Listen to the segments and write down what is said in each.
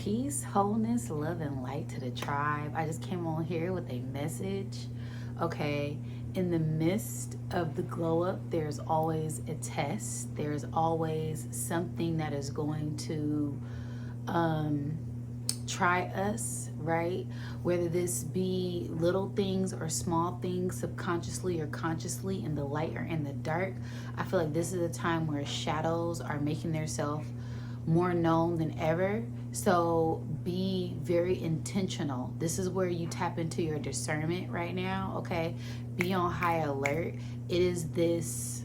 Peace, wholeness, love, and light to the tribe. I just came on here with a message. Okay, in the midst of the glow up, there's always a test. There's always something that is going to um, try us, right? Whether this be little things or small things, subconsciously or consciously, in the light or in the dark. I feel like this is a time where shadows are making themselves more known than ever. So be very intentional. This is where you tap into your discernment right now, okay? Be on high alert. It is this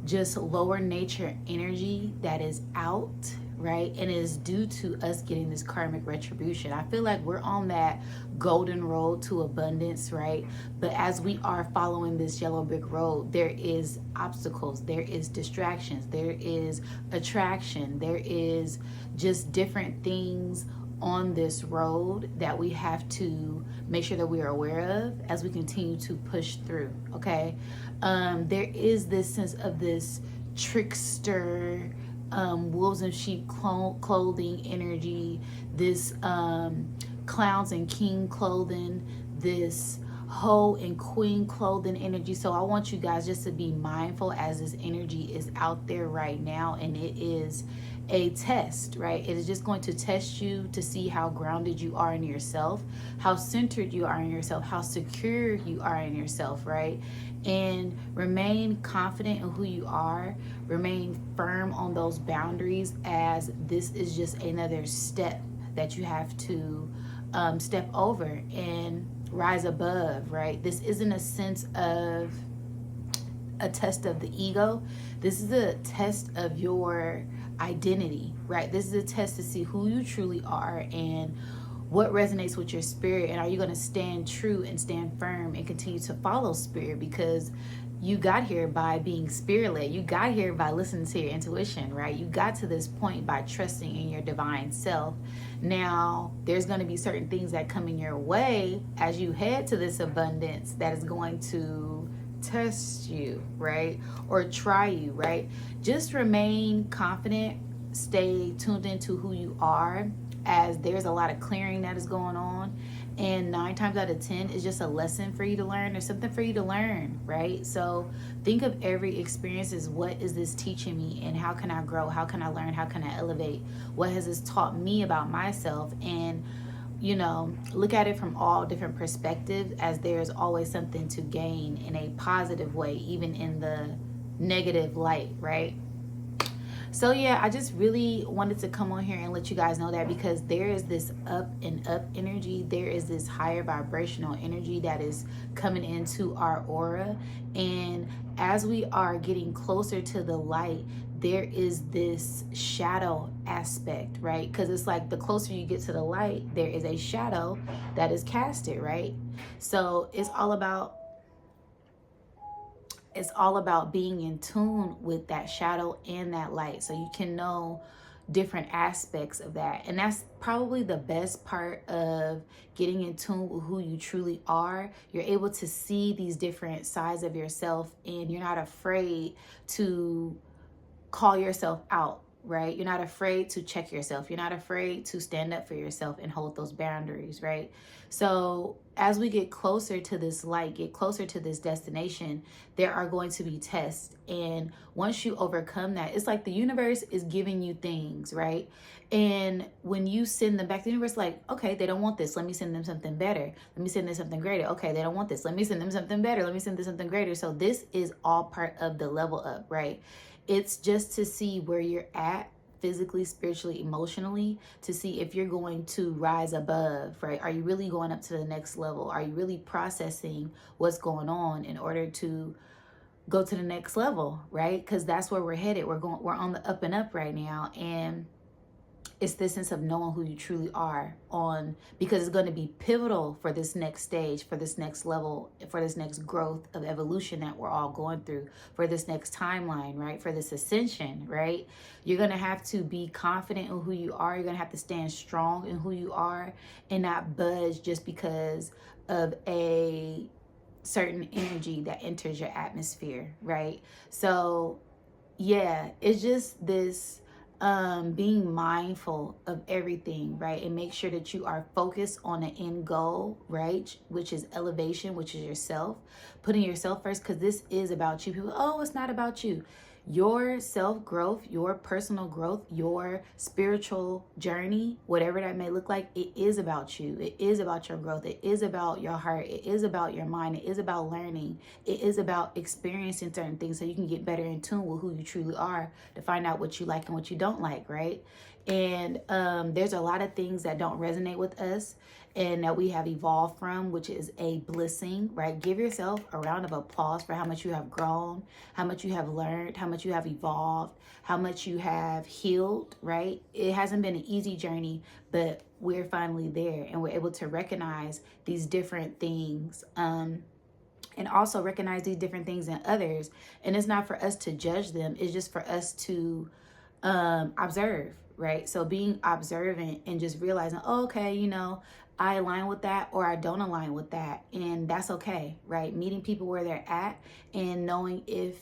just lower nature energy that is out, right? And it is due to us getting this karmic retribution. I feel like we're on that golden road to abundance, right? But as we are following this yellow brick road, there is obstacles, there is distractions, there is attraction, there is just different things on this road that we have to make sure that we are aware of as we continue to push through. Okay, there is this sense of this trickster, wolves and sheep clothing energy, this clowns and king clothing, this hoe and queen clothing energy. So I want you guys just to be mindful as this energy is out there right now, and it is a test, right? It is just going to test you to see how grounded you are in yourself, how centered you are in yourself, how secure you are in yourself, right? And remain confident in who you are, remain firm on those boundaries, as this is just another step that you have to step over and rise above, right? This isn't a sense of a test of the ego. This is a test of your identity, right? This is a test to see who you truly are and what resonates with your spirit, and are you going to stand true and stand firm and continue to follow spirit, because you got here by being spirit-led. You got here by listening to your intuition, right? You got to this point by trusting in your divine self. Now, there's going to be certain things that come in your way as you head to this abundance that is going to test you, right? Or try you, right? Just remain confident, stay tuned into who you are, as there's a lot of clearing that is going on, and 9 times out of 10 is just a lesson for you to learn. There's something for you to learn, right? So think of every experience as, what is this teaching me, and how can I grow, how can I learn, how can I elevate, what has this taught me about myself? And look at it from all different perspectives, as there's always something to gain in a positive way, even in the negative light, right? So yeah, I just really wanted to come on here and let you guys know that, because there is this up and up energy. There is this higher vibrational energy that is coming into our aura. And as we are getting closer to the light, there is this shadow aspect, right? Because it's like the closer you get to the light, there is a shadow that is casted, right? So it's all about being in tune with that shadow and that light, so you can know different aspects of that. And that's probably the best part of getting in tune with who you truly are. You're able to see these different sides of yourself, and you're not afraid to call yourself out, right? You're not afraid to check yourself. You're not afraid to stand up for yourself and hold those boundaries, right? So as we get closer to this light, get closer to this destination, there are going to be tests. And once you overcome that, it's like the universe is giving you things, right? And when you send them back, the universe is like, okay, they don't want this. Let me send them something better. Let me send them something greater. Okay, they don't want this. Let me send them something better. Let me send them something greater. So this is all part of the level up, right? It's just to see where you're at physically, spiritually, emotionally, to see if you're going to rise above, right? Are you really going up to the next level? Are you really processing what's going on in order to go to the next level, right? Because that's where we're headed. We're on the up and up right now. And it's this sense of knowing who you truly are, because it's going to be pivotal for this next stage, for this next level, for this next growth of evolution that we're all going through, for this next timeline, right? For this ascension, right? You're going to have to be confident in who you are. You're going to have to stand strong in who you are and not budge just because of a certain energy that enters your atmosphere, right? So yeah, it's just this being mindful of everything, right? And make sure that you are focused on the end goal, right? Which is elevation, which is yourself, putting yourself first, because this is about you. People, oh, it's not about you. Your self-growth, your personal growth, your spiritual journey, whatever that may look like, it is about you. It is about your growth. It is about your heart. It is about your mind. It is about learning. It is about experiencing certain things so you can get better in tune with who you truly are, to find out what you like and what you don't like, right? And there's a lot of things that don't resonate with us and that we have evolved from, which is a blessing, right? Give yourself a round of applause for how much you have grown, how much you have learned, how much you have evolved, how much you have healed, right? It hasn't been an easy journey, but we're finally there and we're able to recognize these different things. And also recognize these different things in others. And it's not for us to judge them. It's just for us to observe, right? So being observant and just realizing, oh, okay, you know, I align with that or I don't align with that. And that's okay, right? Meeting people where they're at and knowing if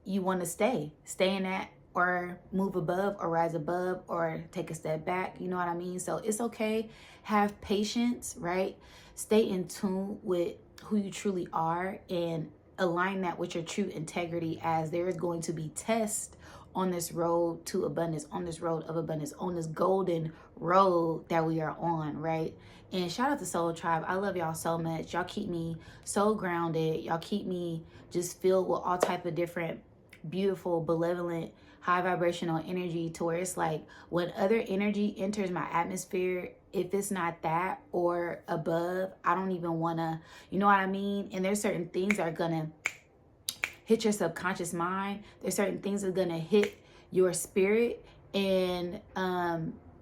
you want to stay in that or move above or rise above or take a step back. You know what I mean? So it's okay. Have patience, right? Stay in tune with who you truly are and align that with your true integrity, as there is going to be tests on this road to abundance, on this road of abundance, on this golden road that we are on, right? And shout out to Soul Tribe. I love y'all so much. Y'all keep me so grounded. Y'all keep me just filled with all type of different beautiful, benevolent, high vibrational energy, to where it's like when other energy enters my atmosphere, if it's not that or above, I don't even want to, you know what I mean? And there's certain things that are going to hit your subconscious mind. There's certain things that are going to hit your spirit, and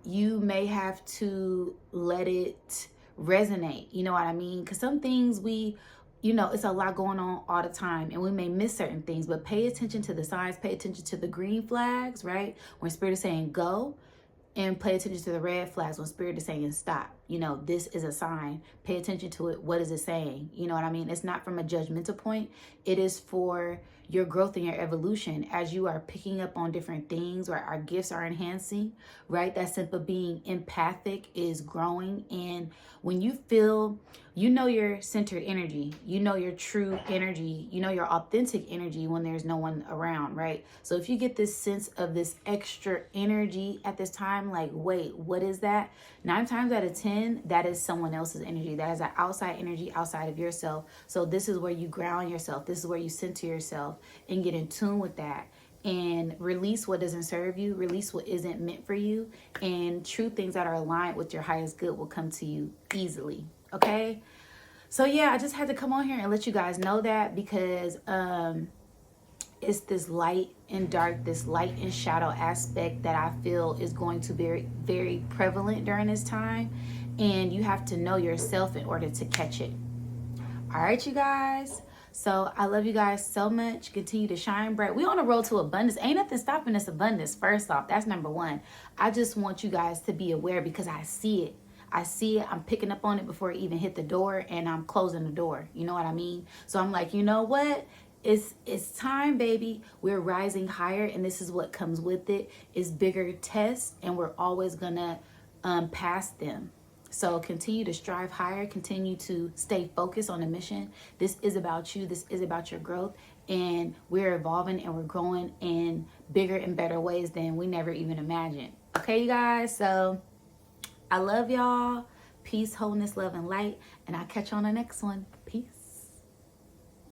you may have to let it resonate. You know what I mean? Because some things it's a lot going on all the time and we may miss certain things, but pay attention to the signs, pay attention to the green flags, right? When spirit is saying go, and pay attention to the red flags when spirit is saying stop. You know, this is a sign. Pay attention to it. What is it saying? You know what I mean? It's not from a judgmental point. It is for your growth and your evolution as you are picking up on different things, where our gifts are enhancing, right? That sense of being empathic is growing. And when you feel, you know, your centered energy, you know, your true energy, you know, your authentic energy when there's no one around, right? So if you get this sense of this extra energy at this time, like, wait, what is that? 9 times out of 10, that is someone else's energy. That is an outside energy outside of yourself. So this is where you ground yourself. This is where you center yourself and get in tune with that and release what doesn't serve you, release what isn't meant for you, and true things that are aligned with your highest good will come to you easily. Okay? So yeah, I just had to come on here and let you guys know that, because it's this light and dark, this light and shadow aspect that I feel is going to be very, very prevalent during this time. And you have to know yourself in order to catch it. All right, you guys. So I love you guys so much. Continue to shine bright. We on the road to abundance. Ain't nothing stopping this abundance. First off, that's number one. I just want you guys to be aware, because I see it. I see it. I'm picking up on it before it even hit the door, and I'm closing the door. You know what I mean? So I'm like, you know what? It's time, baby. We're rising higher, and this is what comes with it, is bigger tests, and we're always gonna pass them. So continue to strive higher, continue to stay focused on the mission. This is about you. This is about your growth, and we're evolving and we're growing in bigger and better ways than we never even imagined. Okay, you guys? So I love y'all. Peace, wholeness, love, and light, and I'll catch you on the next one. Peace.